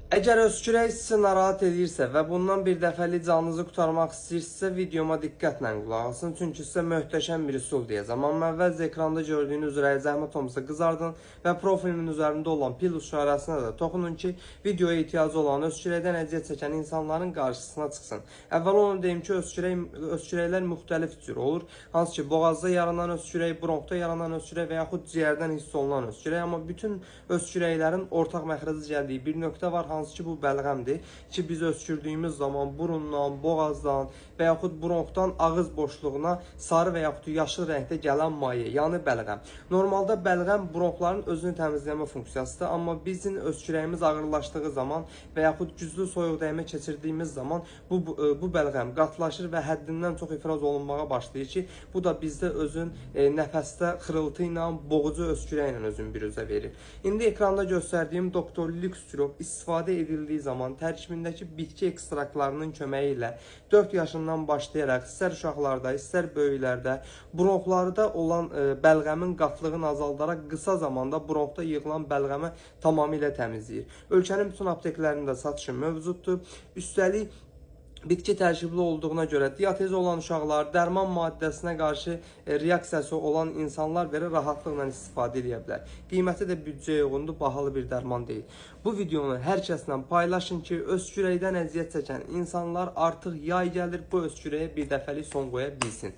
Əgər öskürək sizi narahat edirsə və bundan bir dəfəlik canınızı qurtarmaq istəyirsinizsə, videoma diqqətlə qulaq asın. Çünki sizə möhtəşəm bir üsul deyəcəm. Amma əvvəlcə ekranda gördüyünüz üzrə zəhmət olmasa qızardın və profilimin üzərində olan plus işarəsinə də toxunun ki, videoya ehtiyacı olan öskürəkdən əziyyət çəkən insanların qarşısına çıxsın. Əvvəl onu deyim ki, öskürəklər müxtəlif cür olur. Hansı ki, boğazda yaranan öskürək, bronxda yaranan öskürək və yaxud ciyərdən hiss olunan öskürək. Amma bütün öskürəklərin ortaq məxrəci gəldiyi bir nöqtə var. Hansı ki, bu bəlğəmdir ki, biz öskürdüyümüz zaman burundan, boğazdan və yaxud bronxdan ağız boşluğuna sarı və yaxud yaşıl rəngdə gələn maye, yəni bəlğəm. Normalda bəlğəm bronxların özünü təmizləmə funksiyasıdır, amma bizim öskürəyimiz ağırlaşdığı zaman və yaxud güclü soyuq dəymə keçirdiyimiz zaman bu bəlğəm qatlaşır və həddindən çox ifraz olunmağa başlayır ki, bu da bizdə özün nəfəsdə xırıltı ilə, boğucu öskürəklə özünü biruzə verir. İndi ekranda göstərdiyim Doktor Lux sirop istifadə edildiyi zaman tərkibindəki bitki ekstraktlarının köməyi ilə 4 yaşından başlayaraq istər uşaqlarda, istər böyüklərdə bronxlarda olan bəlğəmin qatlığını azaldaraq qısa zamanda bronxda yığılan bəlğəmi tamamilə təmizləyir. Ölkənin bütün apteklərində satışı mövcuddur. Üstəlik bitki tərkibli olduğuna görə diatezi olan uşaqlar, dərman maddəsinə qarşı reaksiyası olan insanlar belə rahatlıqla istifadə edə bilər. Qiyməti də büdcəyə uyğundur, bahalı bir dərman deyil. Bu videonu hər kəslə paylaşın ki, öskürəkdən əziyyət çəkən insanlar artıq yay gəlir, bu öskürəyə bir dəfəlik son qoya bilsin.